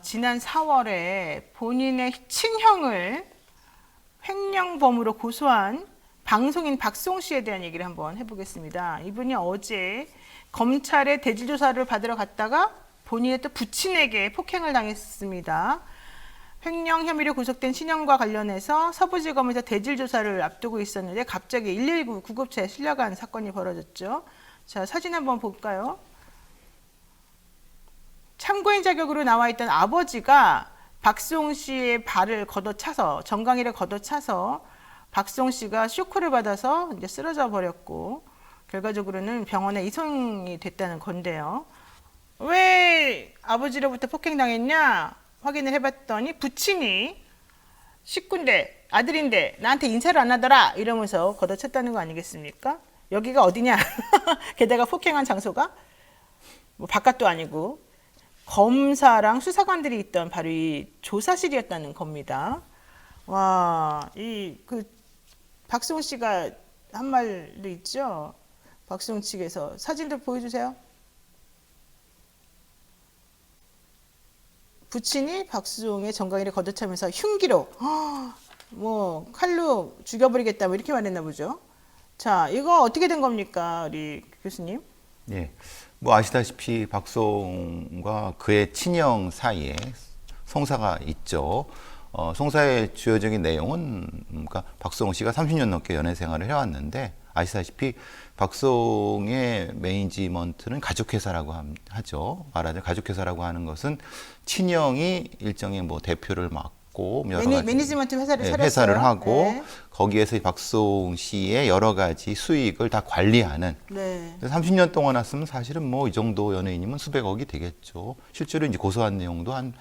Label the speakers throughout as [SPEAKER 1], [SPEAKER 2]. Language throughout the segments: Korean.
[SPEAKER 1] 지난 4월에 본인의 친형을 횡령범으로 고소한 방송인 박수홍 씨에 대한 얘기를 한번 해보겠습니다. 이분이 어제 검찰의 대질 조사를 받으러 갔다가 본인의 또 부친에게 폭행을 당했습니다. 횡령 혐의로 구속된 친형과 관련해서 서부지검에서 대질 조사를 앞두고 있었는데 갑자기 119 구급차에 실려간 사건이 벌어졌죠. 자, 사진 한번 볼까요? 참고인 자격으로 나와 있던 아버지가 박수홍 씨의 발을 걷어차서 정강이를 걷어차서 박수홍 씨가 쇼크를 받아서 이제 쓰러져 버렸고 결과적으로는 병원에 이송이 됐다는 건데요. 왜 아버지로부터 폭행당했냐 확인을 해봤더니 부친이 식구인데 아들인데 나한테 인사를 안 하더라 이러면서 걷어찼다는 거 아니겠습니까? 여기가 어디냐? 게다가 폭행한 장소가 뭐 바깥도 아니고 검사랑 수사관들이 있던 바로 이 조사실이었다는 겁니다. 와, 박수홍 씨가 한 말도 있죠. 박수홍 측에서 사진도 보여주세요. 부친이 박수홍의 정강이를 걷어차면서 흉기로 뭐 칼로 죽여버리겠다 뭐 이렇게 말했나 보죠. 자, 이거 어떻게 된 겁니까, 우리 교수님?
[SPEAKER 2] 예, 뭐 아시다시피 박수홍과 그의 친형 사이에 송사가 있죠. 송사의 주요적인 내용은 그러니까 박수홍 씨가 30년 넘게 연애 생활을 해왔는데 아시다시피 박수홍의 매니지먼트는 가족회사라고 하죠. 말하자면 가족회사라고 하는 것은 친형이 일정의 뭐 대표를 맡고 여러 가지
[SPEAKER 1] 매니지먼트 회사를 차렸어요.
[SPEAKER 2] 회사를 하고
[SPEAKER 1] 네.
[SPEAKER 2] 거기에서 박수홍 씨의 여러 가지 수익을 다 관리하는.
[SPEAKER 1] 네.
[SPEAKER 2] 30년 동안 왔으면 사실은 뭐 이 정도 연예인이면 수백억이 되겠죠. 실제로 이제 고소한 내용도 한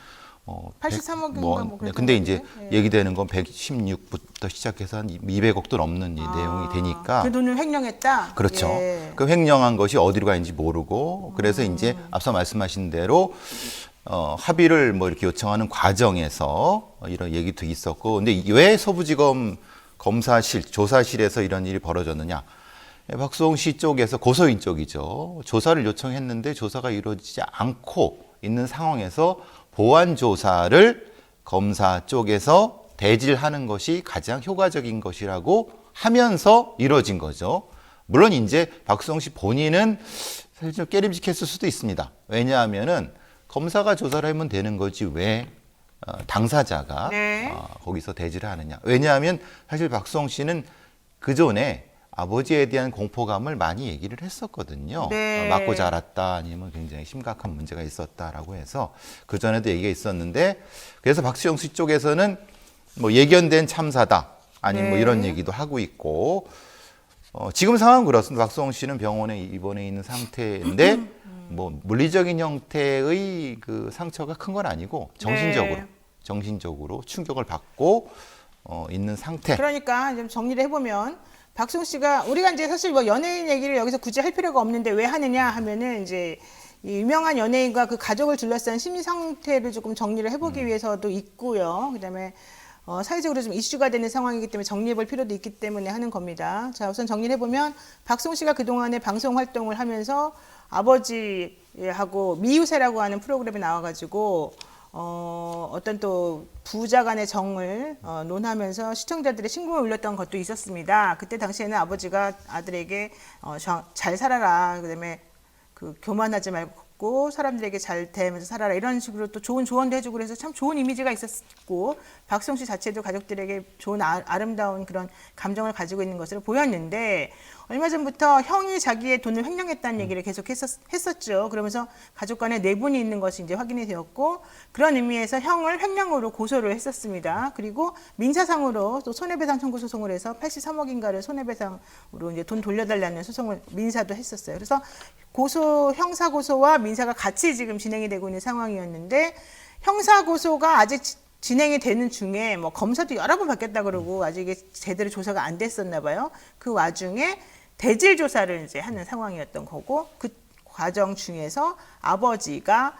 [SPEAKER 1] 83억인가 뭐
[SPEAKER 2] 근데 이제
[SPEAKER 1] 네.
[SPEAKER 2] 얘기되는 건 116부터 시작해서 한 200억도 넘는 이 내용이 되니까.
[SPEAKER 1] 그 돈을 횡령했다.
[SPEAKER 2] 그렇죠.
[SPEAKER 1] 예.
[SPEAKER 2] 그 횡령한 것이 어디로 가는지 모르고 그래서 이제 앞서 말씀하신 대로 합의를 뭐 이렇게 요청하는 과정에서 이런 얘기도 있었고, 근데 왜 서부지검 검사실 조사실에서 이런 일이 벌어졌느냐? 박수홍 씨 쪽에서 고소인 쪽이죠. 조사를 요청했는데 조사가 이루어지지 않고 있는 상황에서 보완 조사를 검사 쪽에서 대질하는 것이 가장 효과적인 것이라고 하면서 이루어진 거죠. 물론 이제 박수홍 씨 본인은 사실 좀 깨림직했을 수도 있습니다. 왜냐하면은 검사가 조사를 하면 되는 거지 왜 당사자가
[SPEAKER 1] 네.
[SPEAKER 2] 거기서 대질을 하느냐. 왜냐하면 사실 박수홍 씨는 그 전에 아버지에 대한 공포감을 많이 얘기를 했었거든요.
[SPEAKER 1] 네.
[SPEAKER 2] 맞고 자랐다 아니면 굉장히 심각한 문제가 있었다라고 해서 그 전에도 얘기가 있었는데 그래서 박수홍 씨 쪽에서는 뭐 예견된 참사다 아니면 뭐
[SPEAKER 1] 네.
[SPEAKER 2] 이런 얘기도 하고 있고 지금 상황은 그렇습니다. 박수홍 씨는 병원에 입원해 있는 상태인데 뭐 물리적인 형태의 그 상처가 큰 건 아니고 정신적으로 충격을 받고 있는 상태.
[SPEAKER 1] 그러니까 좀 정리를 해보면 박수홍 씨가 우리가 이제 사실 뭐 연예인 얘기를 여기서 굳이 할 필요가 없는데 왜 하느냐 하면은 이제 이 유명한 연예인과 그 가족을 둘러싼 심리 상태를 조금 정리를 해보기 위해서도 있고요. 그다음에 사회적으로 좀 이슈가 되는 상황이기 때문에 정리해볼 필요도 있기 때문에 하는 겁니다. 자, 우선 정리를 해보면 박수홍 씨가 그동안에 방송 활동을 하면서 아버지하고 미우새라고 하는 프로그램에 나와가지고 어떤 또 부자 간의 정을 논하면서 시청자들의 신금을 울렸던 것도 있었습니다. 그때 당시에는 아버지가 아들에게 잘 살아라, 그다음에 그 교만하지 말고 사람들에게 잘 대하면서 살아라 이런 식으로 또 좋은 조언도 해주고 그래서 참 좋은 이미지가 있었고 박수홍 씨 자체도 가족들에게 좋은 아름다운 그런 감정을 가지고 있는 것으로 보였는데 얼마 전부터 형이 자기의 돈을 횡령했다는 얘기를 계속 했었죠. 그러면서 가족 간에 내분이 있는 것이 이제 확인이 되었고 그런 의미에서 형을 횡령으로 고소를 했었습니다. 그리고 민사상으로 또 손해배상 청구 소송을 해서 83억인가를 손해배상으로 이제 돈 돌려달라는 소송을 민사도 했었어요. 그래서 형사 고소와 민사가 같이 지금 진행이 되고 있는 상황이었는데 형사 고소가 아직 진행이 되는 중에 뭐 검사도 여러 번 바뀌었다 그러고 아직 이게 제대로 조사가 안 됐었나 봐요. 그 와중에 대질 조사를 이제 하는 상황이었던 거고 그 과정 중에서 아버지가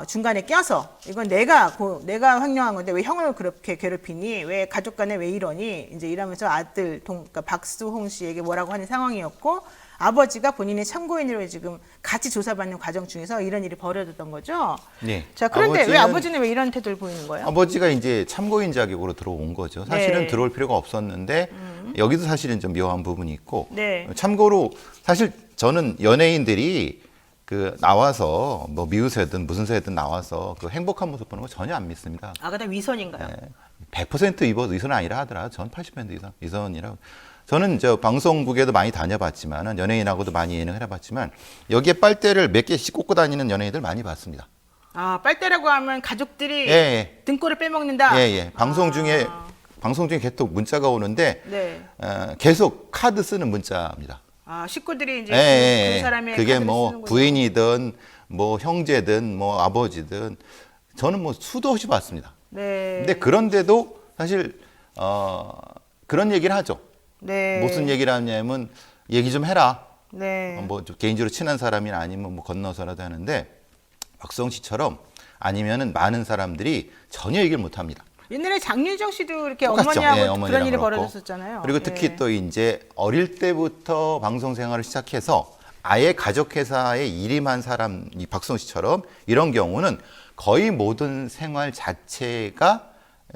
[SPEAKER 1] 중간에 껴서 이건 내가 횡령한 건데 왜 형을 그렇게 괴롭히니? 왜 가족 간에 왜 이러니? 이제 이러면서 그러니까 박수홍 씨에게 뭐라고 하는 상황이었고 아버지가 본인의 참고인으로 지금 같이 조사받는 과정 중에서 이런 일이 벌어졌던 거죠.
[SPEAKER 2] 네.
[SPEAKER 1] 자, 그런데 왜
[SPEAKER 2] 아버지는-
[SPEAKER 1] 아버지는 왜 이런 태도를 보이는 거예요?
[SPEAKER 2] 아버지가 이제 참고인 자격으로 들어온 거죠. 사실은
[SPEAKER 1] 네.
[SPEAKER 2] 들어올 필요가 없었는데 여기도 사실은 좀 묘한 부분이 있고
[SPEAKER 1] 네.
[SPEAKER 2] 참고로 사실 저는 연예인들이 그 나와서 뭐 미우새든 무슨 새든 나와서 그 행복한 모습 보는 거 전혀 안 믿습니다.
[SPEAKER 1] 아, 그다음 위선인가요?
[SPEAKER 2] 100% 위선은 아니라 하더라. 전 80% 위선이라고. 저는 저 방송국에도 많이 다녀봤지만 연예인하고도 많이 예능 해봤지만 여기에 빨대를 몇 개씩 꽂고 다니는 연예인들 많이 봤습니다.
[SPEAKER 1] 아, 빨대라고 하면 가족들이
[SPEAKER 2] 예.
[SPEAKER 1] 등골을 빼먹는다.
[SPEAKER 2] 예. 방송 중에 계속 문자가 오는데
[SPEAKER 1] 네.
[SPEAKER 2] 계속 카드 쓰는 문자입니다.
[SPEAKER 1] 아, 식구들이 이제
[SPEAKER 2] 예.
[SPEAKER 1] 그 사람의
[SPEAKER 2] 그게
[SPEAKER 1] 카드를
[SPEAKER 2] 뭐
[SPEAKER 1] 쓰는군요.
[SPEAKER 2] 부인이든 뭐 형제든 뭐 아버지든 저는 뭐 수도 없이 봤습니다.
[SPEAKER 1] 네.
[SPEAKER 2] 근데 그런데도 사실 그런 얘기를 하죠.
[SPEAKER 1] 네.
[SPEAKER 2] 무슨 얘기를 하냐면 얘기 좀 해라.
[SPEAKER 1] 네.
[SPEAKER 2] 뭐 좀 개인적으로 친한 사람이나 아니면 뭐 건너서라도 하는데 박수홍 씨처럼 아니면은 많은 사람들이 전혀 얘기를 못 합니다.
[SPEAKER 1] 옛날에 장윤정 씨도 이렇게
[SPEAKER 2] 똑같죠.
[SPEAKER 1] 어머니하고
[SPEAKER 2] 예, 어머니랑
[SPEAKER 1] 그런 일이
[SPEAKER 2] 그렇고.
[SPEAKER 1] 벌어졌었잖아요.
[SPEAKER 2] 그리고 특히
[SPEAKER 1] 예.
[SPEAKER 2] 또 이제 어릴 때부터 방송 생활을 시작해서 아예 가족회사에 일임한 사람, 이 박수홍 씨처럼 이런 경우는 거의 모든 생활 자체가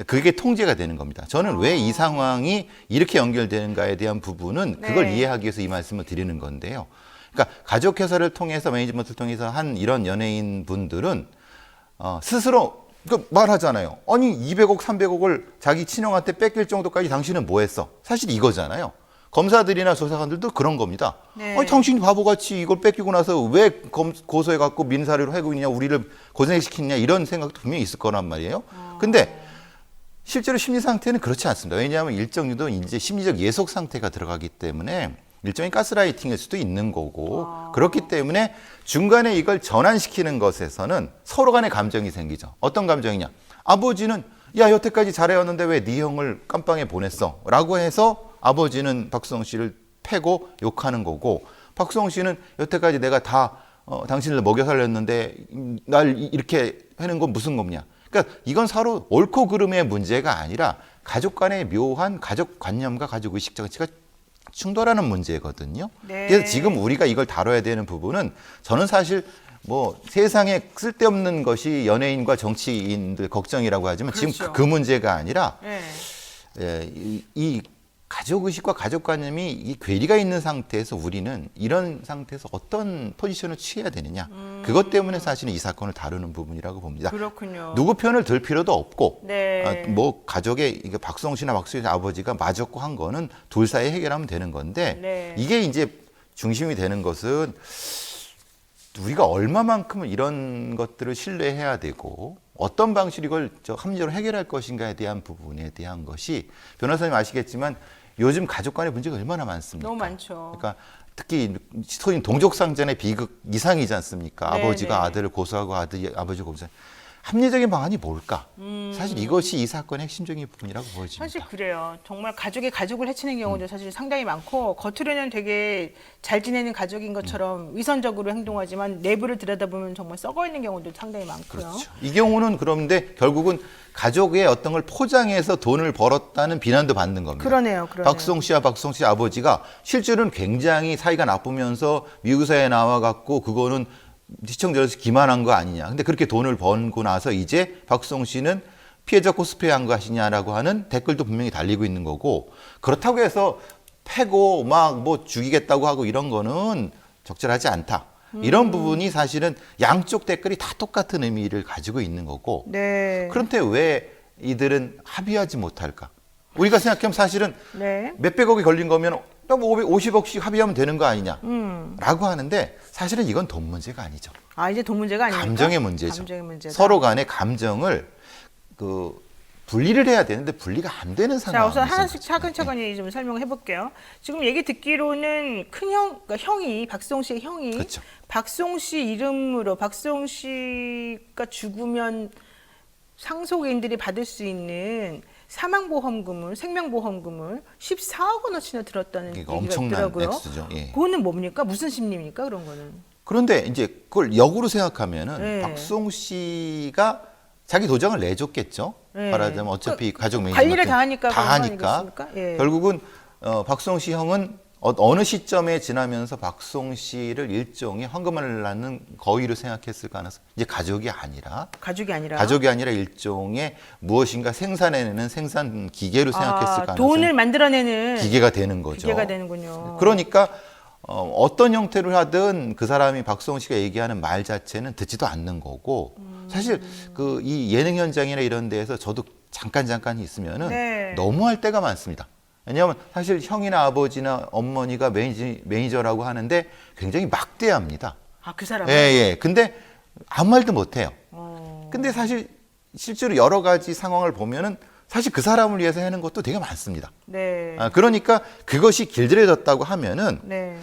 [SPEAKER 2] 그게 통제가 되는 겁니다. 저는 왜 이 상황이 이렇게 연결되는가에 대한 부분은 그걸
[SPEAKER 1] 네.
[SPEAKER 2] 이해하기 위해서 이 말씀을 드리는 건데요. 그러니까 가족회사를 통해서 매니지먼트를 통해서 한 이런 연예인 분들은 스스로 그 말하잖아요. 아니 200억, 300억을 자기 친형한테 뺏길 정도까지 당신은 뭐 했어? 사실 이거잖아요. 검사들이나 조사관들도 그런 겁니다.
[SPEAKER 1] 네.
[SPEAKER 2] 아니 당신이 바보같이 이걸 뺏기고 나서 왜 고소해갖고 민사리로 하고 있냐, 우리를 고생시키냐 이런 생각도 분명히 있을 거란 말이에요. 근데 실제로 심리 상태는 그렇지 않습니다. 왜냐하면 일정 정도 이제 심리적 예속 상태가 들어가기 때문에 일종의 가스라이팅일 수도 있는 거고 그렇기 때문에 중간에 이걸 전환시키는 것에서는 서로 간의 감정이 생기죠. 어떤 감정이냐? 아버지는 야 여태까지 잘해왔는데 왜 네 형을 깜빵에 보냈어? 라고 해서 아버지는 박수홍 씨를 패고 욕하는 거고 박수홍 씨는 여태까지 내가 다 당신을 먹여 살렸는데 날 이렇게 하는 건 무슨 겁냐? 그러니까 이건 서로 옳고 그름의 문제가 아니라 가족 간의 묘한 가족 관념과 가족 의식 정치가 충돌하는 문제거든요.
[SPEAKER 1] 네.
[SPEAKER 2] 그래서 지금 우리가 이걸 다뤄야 되는 부분은 저는 사실 뭐 세상에 쓸데없는 것이 연예인과 정치인들 걱정이라고 하지만
[SPEAKER 1] 그렇죠.
[SPEAKER 2] 지금 그 문제가 아니라
[SPEAKER 1] 네.
[SPEAKER 2] 이 가족 의식과 가족 관념이 이 괴리가 있는 상태에서 우리는 이런 상태에서 어떤 포지션을 취해야 되느냐 그것 때문에 사실은 이 사건을 다루는 부분이라고 봅니다.
[SPEAKER 1] 그렇군요.
[SPEAKER 2] 누구 편을 들 필요도 없고
[SPEAKER 1] 네.
[SPEAKER 2] 뭐 가족의 이게 박수홍 씨나 박수홍 씨 아버지가 맞았고 한 거는 둘 사이에 해결하면 되는 건데
[SPEAKER 1] 네.
[SPEAKER 2] 이게 이제 중심이 되는 것은 우리가 얼마만큼 이런 것들을 신뢰해야 되고 어떤 방식으로 이걸 합리적으로 해결할 것인가에 대한 부분에 대한 것이 변호사님 아시겠지만 요즘 가족 간의 문제가 얼마나 많습니까?
[SPEAKER 1] 너무 많죠.
[SPEAKER 2] 그러니까 특히 소위 동족상전의 비극 이상이지 않습니까?
[SPEAKER 1] 네,
[SPEAKER 2] 아버지가
[SPEAKER 1] 네.
[SPEAKER 2] 아들을 고소하고 아들이 아버지를 고소하고 합리적인 방안이 뭘까? 사실 이것이 이 사건의 핵심적인 부분이라고 보여집니다.
[SPEAKER 1] 사실 그래요. 정말 가족이 가족을 해치는 경우도 사실 상당히 많고 겉으로는 되게 잘 지내는 가족인 것처럼 위선적으로 행동하지만 내부를 들여다보면 정말 썩어 있는 경우도 상당히 많고요.
[SPEAKER 2] 그렇죠. 이 경우는 그런데 결국은 가족의 어떤 걸 포장해서 돈을 벌었다는 비난도 받는 겁니다.
[SPEAKER 1] 그러네요.
[SPEAKER 2] 박수홍 씨와 박수홍 씨 아버지가 실제로는 굉장히 사이가 나쁘면서 미우사에 나와갖고 그거는 시청자로서 기만한 거 아니냐. 근데 그렇게 돈을 벌고 나서 이제 박수홍 씨는 피해자 코스프레 한 거 하시냐라고 하는 댓글도 분명히 달리고 있는 거고 그렇다고 해서 패고 막 뭐 죽이겠다고 하고 이런 거는 적절하지 않다. 이런 부분이 사실은 양쪽 댓글이 다 똑같은 의미를 가지고 있는 거고
[SPEAKER 1] 네.
[SPEAKER 2] 그런데 왜 이들은 합의하지 못할까? 우리가 생각하면 사실은
[SPEAKER 1] 네.
[SPEAKER 2] 몇백억이 걸린 거면 50억씩 합의하면 되는 거 아니냐? 라고 하는데 사실은 이건 돈 문제가 아니죠.
[SPEAKER 1] 아, 이제 돈 문제가 아닙니까?
[SPEAKER 2] 감정의 문제죠.
[SPEAKER 1] 감정의 문제다.
[SPEAKER 2] 서로 간의 감정을 분리를 해야 되는데 분리가 안 되는
[SPEAKER 1] 자,
[SPEAKER 2] 상황이
[SPEAKER 1] 우선 하나씩
[SPEAKER 2] 있어요.
[SPEAKER 1] 차근차근히 좀 설명해 볼게요. 지금 얘기 듣기로는 그러니까 형이 박수홍 씨의 형이
[SPEAKER 2] 그렇죠.
[SPEAKER 1] 박수홍 씨 이름으로 박수홍 씨가 죽으면 상속인들이 받을 수 있는 사망보험금을 생명보험금을 14억 원어치나 들었다는
[SPEAKER 2] 그러니까
[SPEAKER 1] 얘기가
[SPEAKER 2] 엄청난
[SPEAKER 1] 있더라고요.
[SPEAKER 2] 액수죠. 예.
[SPEAKER 1] 그거는 뭡니까? 무슨 심리입니까? 그런 거는.
[SPEAKER 2] 그런데 이제 그걸 역으로 생각하면은
[SPEAKER 1] 네.
[SPEAKER 2] 박수홍 씨가 자기 도장을 내줬겠죠.
[SPEAKER 1] 네.
[SPEAKER 2] 말하자면 어차피 가족 매니지먼트
[SPEAKER 1] 관리를 다 하니까
[SPEAKER 2] 다
[SPEAKER 1] 그런 거
[SPEAKER 2] 하니까
[SPEAKER 1] 아니겠습니까? 예.
[SPEAKER 2] 결국은 박수홍 씨 형은 어느 시점에 지나면서 박송 씨를 일종의 황금알을 낳는 거위로 생각했을 가능성. 이제 가족이 아니라 일종의 무엇인가 생산해내는 생산 기계로 생각했을 가능성.
[SPEAKER 1] 돈을 만들어내는
[SPEAKER 2] 기계가 되는 거죠.
[SPEAKER 1] 기계가 되는군요.
[SPEAKER 2] 그러니까 어떤 형태로 하든 그 사람이 박송 씨가 얘기하는 말 자체는 듣지도 않는 거고 사실 그 이 예능 현장이나 이런 데에서 저도 잠깐 있으면은
[SPEAKER 1] 네.
[SPEAKER 2] 너무할 때가 많습니다. 왜냐하면 사실 형이나 아버지나 어머니가 매니저라고 하는데 굉장히 막대합니다.
[SPEAKER 1] 그 사람은?
[SPEAKER 2] 예. 근데 아무 말도 못 해요. 근데 사실 실제로 여러 가지 상황을 보면은 사실 그 사람을 위해서 하는 것도 되게 많습니다.
[SPEAKER 1] 네.
[SPEAKER 2] 그러니까 그것이 길들여졌다고 하면은
[SPEAKER 1] 네.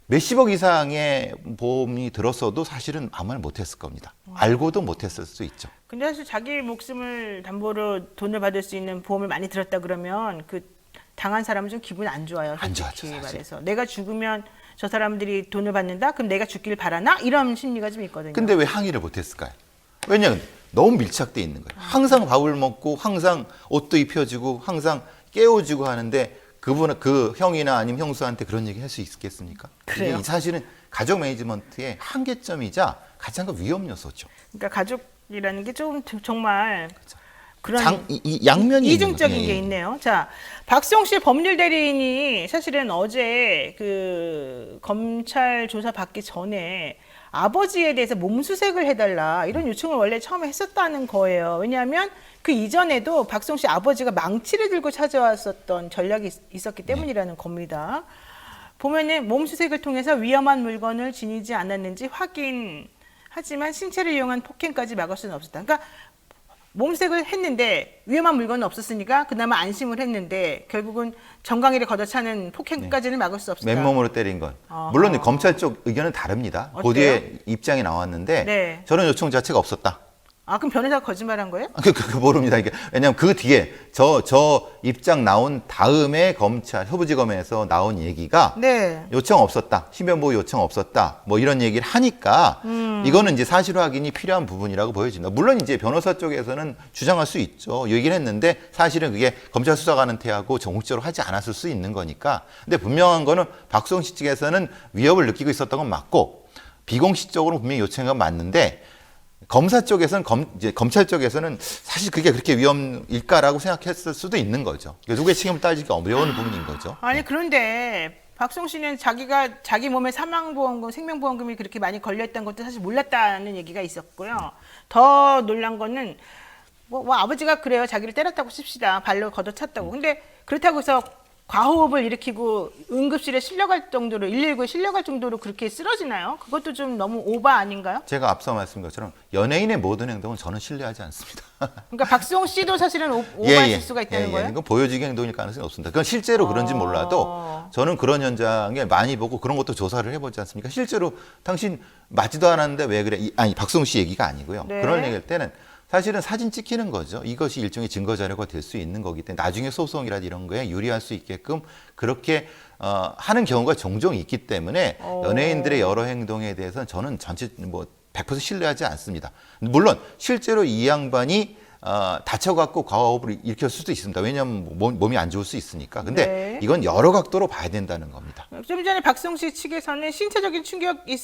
[SPEAKER 2] 몇십억 이상의 보험이 들었어도 사실은 아무 말 못했을 겁니다. 알고도 못했을 수 있죠.
[SPEAKER 1] 근데 사실 자기 목숨을 담보로 돈을 받을 수 있는 보험을 많이 들었다 그러면 그 당한 사람은 좀 기분 안 좋아요.
[SPEAKER 2] 안 좋아죠,
[SPEAKER 1] 솔직히
[SPEAKER 2] 사실.
[SPEAKER 1] 말해서 내가 죽으면 저 사람들이 돈을 받는다? 그럼 내가 죽길 바라나? 이런 심리가 좀 있거든요.
[SPEAKER 2] 근데 왜 항의를 못했을까요? 왜냐하면 너무 밀착돼 있는 거예요. 항상 밥을 먹고 항상 옷도 입혀주고 항상 깨워주고 하는데 그분 그 형이나 아니면 형수한테 그런 얘기 할 수 있겠습니까?
[SPEAKER 1] 그래요.
[SPEAKER 2] 이게 사실은 가족 매니지먼트의 한계점이자 가장 큰 위험 요소죠.
[SPEAKER 1] 그러니까 가족이라는 게 좀 정말 그런
[SPEAKER 2] 이 양면이
[SPEAKER 1] 이중적인
[SPEAKER 2] 있는
[SPEAKER 1] 게
[SPEAKER 2] 거예요.
[SPEAKER 1] 있네요. 자, 박수홍 씨 법률 대리인이 사실은 어제 그 검찰 조사 받기 전에 아버지에 대해서 몸수색을 해달라 이런 요청을 원래 처음에 했었다는 거예요. 왜냐하면 그 이전에도 박수홍 씨 아버지가 망치를 들고 찾아왔었던 전략이 있었기 때문이라는 겁니다. 보면은 몸수색을 통해서 위험한 물건을 지니지 않았는지 확인하지만 신체를 이용한 폭행까지 막을 수는 없었다. 그러니까 몸색을 했는데 위험한 물건은 없었으니까 그나마 안심을 했는데 결국은 정강이를 걷어차는 폭행까지는 막을 수 없었다.
[SPEAKER 2] 맨몸으로 때린 건. 물론 검찰 쪽 의견은 다릅니다.
[SPEAKER 1] 어때요?
[SPEAKER 2] 보도에 입장이 나왔는데
[SPEAKER 1] 네.
[SPEAKER 2] 저런 요청 자체가 없었다.
[SPEAKER 1] 그럼 변호사가 거짓말한 거예요?
[SPEAKER 2] 그 모릅니다. 이게 왜냐하면 그 뒤에 저 입장 나온 다음에 검찰 서부지검에서 나온 얘기가
[SPEAKER 1] 네.
[SPEAKER 2] 요청 없었다, 신변보호 요청 없었다, 뭐 이런 얘기를 하니까 이거는 이제 사실 확인이 필요한 부분이라고 보여집니다. 물론 이제 변호사 쪽에서는 주장할 수 있죠. 얘기를 했는데 사실은 그게 검찰 수사관한테하고 정식적으로 하지 않았을 수 있는 거니까. 근데 분명한 거는 박수홍 씨 측에서는 위협을 느끼고 있었던 건 맞고 비공식적으로 분명히 요청한 건 맞는데. 검사 쪽에서는 이제 검찰 쪽에서는 사실 그게 그렇게 위험일까라고 생각했을 수도 있는 거죠. 누구의 책임을 따지기 어려운 부분인 거죠.
[SPEAKER 1] 아니 그런데 박수홍 씨는 자기가 자기 몸에 사망보험금, 생명보험금이 그렇게 많이 걸려있다는 것도 사실 몰랐다는 얘기가 있었고요. 더 놀란 거는 뭐 아버지가 그래요. 자기를 때렸다고 칩시다. 발로 걷어찼다고. 근데 그렇다고 해서 과호흡을 일으키고 응급실에 실려갈 정도로 119에 실려갈 정도로 그렇게 쓰러지나요? 그것도 좀 너무 오바 아닌가요?
[SPEAKER 2] 제가 앞서 말씀드린 것처럼 연예인의 모든 행동은 저는 신뢰하지 않습니다.
[SPEAKER 1] 그러니까 박수홍 씨도 사실은 오바했을 수가 있다는 거예요?
[SPEAKER 2] 이건 보여지기 행동일 가능성이 없습니다. 그건 실제로 그런지 몰라도 저는 그런 현장에 많이 보고 그런 것도 조사를 해보지 않습니까? 실제로 당신 맞지도 않았는데 왜 그래? 아니 박수홍 씨 얘기가 아니고요.
[SPEAKER 1] 네.
[SPEAKER 2] 그런 얘기할 때는 사실은 사진 찍히는 거죠. 이것이 일종의 증거 자료가 될 수 있는 거기 때문에 나중에 소송이라든지 이런 거에 유리할 수 있게끔 그렇게 하는 경우가 종종 있기 때문에 연예인들의 여러 행동에 대해서는 저는 전체 100% 신뢰하지 않습니다. 물론 실제로 이 양반이 다쳐갖고 과호흡을 일으킬 수도 있습니다. 왜냐하면 몸이 안 좋을 수 있으니까. 근데
[SPEAKER 1] 네.
[SPEAKER 2] 이건 여러 각도로 봐야 된다는 겁니다.
[SPEAKER 1] 좀 전에 박수홍 씨 측에서는 신체적인 충격이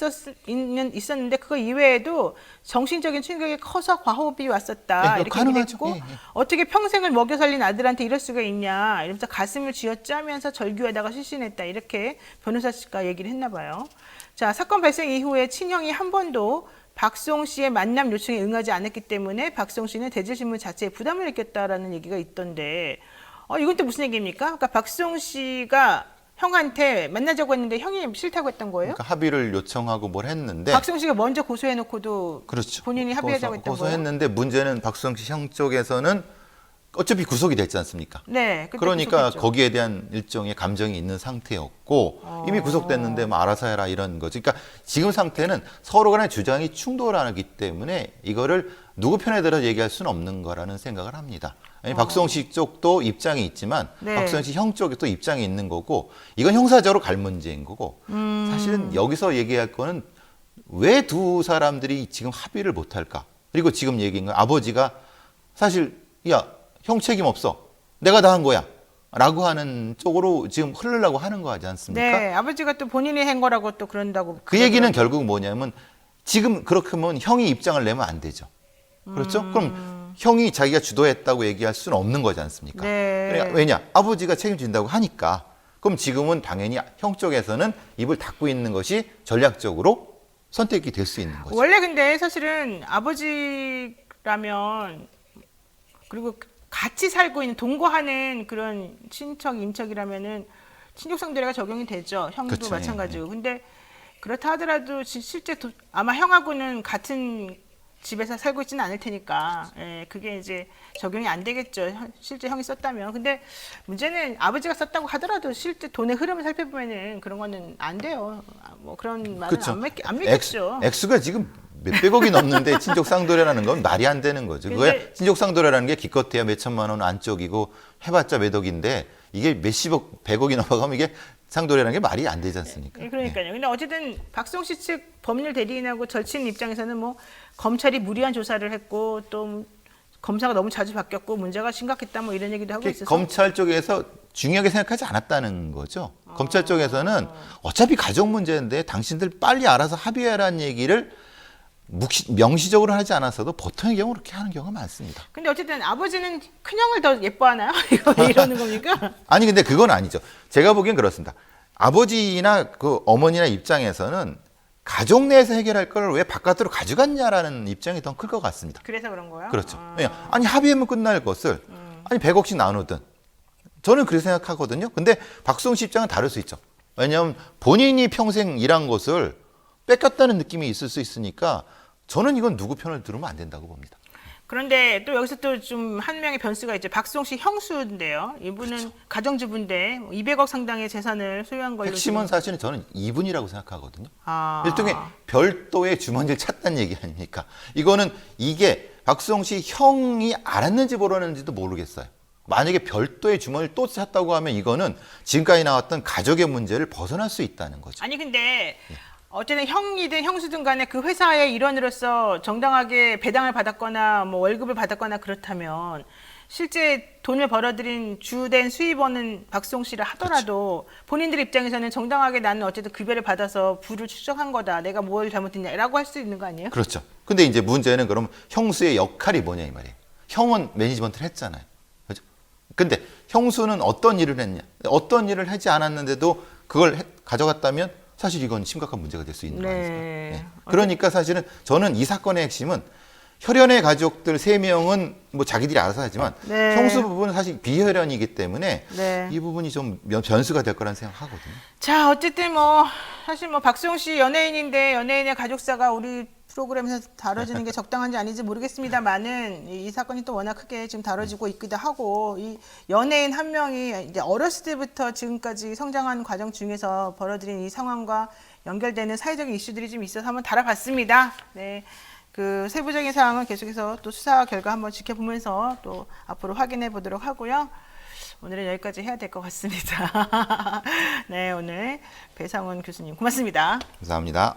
[SPEAKER 1] 있었는데 그거 이외에도 정신적인 충격이 커서 과호흡이 왔었다.
[SPEAKER 2] 네,
[SPEAKER 1] 이렇게
[SPEAKER 2] 가능하죠.
[SPEAKER 1] 얘기했고
[SPEAKER 2] 예.
[SPEAKER 1] 어떻게 평생을 먹여 살린 아들한테 이럴 수가 있냐 이러면서 가슴을 쥐어짜면서 절규하다가 실신했다. 이렇게 변호사가 얘기를 했나 봐요. 자, 사건 발생 이후에 친형이 한 번도 박수홍 씨의 만남 요청에 응하지 않았기 때문에 박수홍 씨는 대질신문 자체에 부담을 느꼈다라는 얘기가 있던데 이건 또 무슨 얘기입니까? 그러니까 박수홍 씨가 형한테 만나자고 했는데 형이 싫다고 했던 거예요?
[SPEAKER 2] 그러니까 합의를 요청하고 뭘 했는데
[SPEAKER 1] 박수홍 씨가 먼저 고소해놓고도
[SPEAKER 2] 그렇죠.
[SPEAKER 1] 본인이 합의하자고 했던 거예요?
[SPEAKER 2] 고소했는데 문제는 박수홍 씨 형 쪽에서는 어차피 구속이 됐지 않습니까?
[SPEAKER 1] 네. 그때
[SPEAKER 2] 그러니까
[SPEAKER 1] 구속했죠.
[SPEAKER 2] 거기에 대한 일종의 감정이 있는 상태였고 이미 구속됐는데 뭐 알아서 해라 이런 거죠. 그러니까 지금 상태는 서로 간의 주장이 충돌하기 때문에 이거를 누구 편에 들어 얘기할 수는 없는 거라는 생각을 합니다. 아니, 박수홍 씨 쪽도 입장이 있지만
[SPEAKER 1] 네.
[SPEAKER 2] 박수홍 씨 형 쪽에 또 입장이 있는 거고 이건 형사적으로 갈 문제인 거고 사실은 여기서 얘기할 거는 왜 두 사람들이 지금 합의를 못할까? 그리고 지금 얘기인 건 아버지가 사실 야 형 책임 없어. 내가 다 한 거야. 라고 하는 쪽으로 지금 흐르려고 하는 거 하지 않습니까?
[SPEAKER 1] 네, 아버지가 또 본인이 한 거라고 또 그런다고.
[SPEAKER 2] 그 얘기는 결국 뭐냐면 지금 그렇게 하면 형이 입장을 내면 안 되죠. 그렇죠? 그럼 형이 자기가 주도했다고 얘기할 수는 없는 거지 않습니까?
[SPEAKER 1] 네.
[SPEAKER 2] 그러니까 왜냐? 아버지가 책임진다고 하니까 그럼 지금은 당연히 형 쪽에서는 입을 닫고 있는 것이 전략적으로 선택이 될 수 있는 거죠.
[SPEAKER 1] 원래 근데 사실은 아버지라면 그리고 같이 살고 있는 동거하는 그런 친척 인척이라면은 친족상도례가 적용이 되죠. 형도
[SPEAKER 2] 그쵸,
[SPEAKER 1] 마찬가지고. 근데 그렇다 하더라도 실제 아마 형하고는 같은 집에서 살고 있지는 않을 테니까 그게 이제 적용이 안 되겠죠. 실제 형이 썼다면. 근데 문제는 아버지가 썼다고 하더라도 실제 돈의 흐름을 살펴보면은 그런 거는 안 돼요. 뭐 그런 말은
[SPEAKER 2] 그쵸.
[SPEAKER 1] 안 믿겠죠.
[SPEAKER 2] 액수가 지금 몇백억이 넘는데 친족 쌍도례라는 건 말이 안 되는 거죠. 그게 친족 쌍도례라는 게 기껏해야 몇 천만 원 안쪽이고 해봤자 몇 억인데 이게 몇십억, 백억이 넘어가면 이게 쌍도례라는 게 말이 안 되지 않습니까?
[SPEAKER 1] 그러니까요. 근데 어쨌든 박수홍 씨 측 법률 대리인하고 절친 입장에서는 뭐 검찰이 무리한 조사를 했고 또 검사가 너무 자주 바뀌었고 문제가 심각했다 뭐 이런 얘기도 하고 있어서
[SPEAKER 2] 검찰 쪽에서 중요하게 생각하지 않았다는 거죠. 검찰 쪽에서는 어차피 가족 문제인데 당신들 빨리 알아서 합의하라는 얘기를 명시적으로 하지 않았어도 보통의 경우 그렇게 하는 경우가 많습니다.
[SPEAKER 1] 근데 어쨌든 아버지는 큰형을 더 예뻐하나요? 이거 왜 이러는 겁니까?
[SPEAKER 2] 아니 근데 그건 아니죠. 제가 보기엔 그렇습니다. 아버지나 그 어머니나 입장에서는 가족 내에서 해결할 걸 왜 바깥으로 가져갔냐라는 입장이 더 클 것 같습니다.
[SPEAKER 1] 그래서 그런 거예요?
[SPEAKER 2] 그렇죠. 아니 합의하면 끝날 것을 아니 100억씩 나누든 저는 그렇게 생각하거든요. 근데 박수홍 씨 입장은 다를 수 있죠. 왜냐하면 본인이 평생 일한 것을 뺏겼다는 느낌이 있을 수 있으니까 저는 이건 누구 편을 들으면 안 된다고 봅니다.
[SPEAKER 1] 그런데 또 여기서 또 좀 한 명의 변수가 있죠. 박수홍 씨 형수인데요. 이분은
[SPEAKER 2] 그렇죠.
[SPEAKER 1] 가정주부인데 200억 상당의 재산을 소유한 걸로.
[SPEAKER 2] 핵심은 사실은 저는 이분이라고 생각하거든요.
[SPEAKER 1] 아.
[SPEAKER 2] 일종의 별도의 주머니를 찾다는 얘기 아닙니까? 이거는 이게 박수홍 씨 형이 알았는지 모르는지도 모르겠어요. 만약에 별도의 주머니를 또 찾다고 하면 이거는 지금까지 나왔던 가족의 문제를 벗어날 수 있다는 거죠.
[SPEAKER 1] 아니 근데 어쨌든 형이든 형수든 간에 그 회사의 일원으로서 정당하게 배당을 받았거나 뭐 월급을 받았거나 그렇다면 실제 돈을 벌어들인 주된 수입원은 박수홍 씨라 하더라도 본인들 입장에서는 정당하게 나는 어쨌든 급여를 받아서 부를 축적한 거다. 내가 뭘 잘못했냐라고 할 수 있는 거 아니에요?
[SPEAKER 2] 그렇죠. 근데 이제 문제는 그럼 형수의 역할이 뭐냐 이 말이에요. 형은 매니지먼트를 했잖아요. 그죠? 근데 형수는 어떤 일을 했냐? 어떤 일을 하지 않았는데도 그걸 가져갔다면 사실 이건 심각한 문제가 될 수 있는 거 아닙니까? 네. 그러니까 사실은 저는 이 사건의 핵심은 혈연의 가족들 3명은 뭐 자기들이 알아서 하지만
[SPEAKER 1] 네.
[SPEAKER 2] 형수 부분은 사실 비혈연이기 때문에
[SPEAKER 1] 네.
[SPEAKER 2] 이 부분이 좀 변수가 될 거라는 생각하거든요.
[SPEAKER 1] 자, 어쨌든 뭐 사실 뭐 박수홍 씨 연예인인데 연예인의 가족사가 우리 프로그램에서 다뤄지는 게 적당한지 아닌지 모르겠습니다만은 이 사건이 또 워낙 크게 지금 다뤄지고 있기도 하고 이 연예인 한 명이 이제 어렸을 때부터 지금까지 성장한 과정 중에서 벌어들인 이 상황과 연결되는 사회적인 이슈들이 좀 있어서 한번 다뤄봤습니다. 네. 그 세부적인 사항은 계속해서 또 수사 결과 한번 지켜보면서 또 앞으로 확인해 보도록 하고요. 오늘은 여기까지 해야 될 것 같습니다. 네, 오늘 배상훈 교수님 고맙습니다.
[SPEAKER 2] 감사합니다.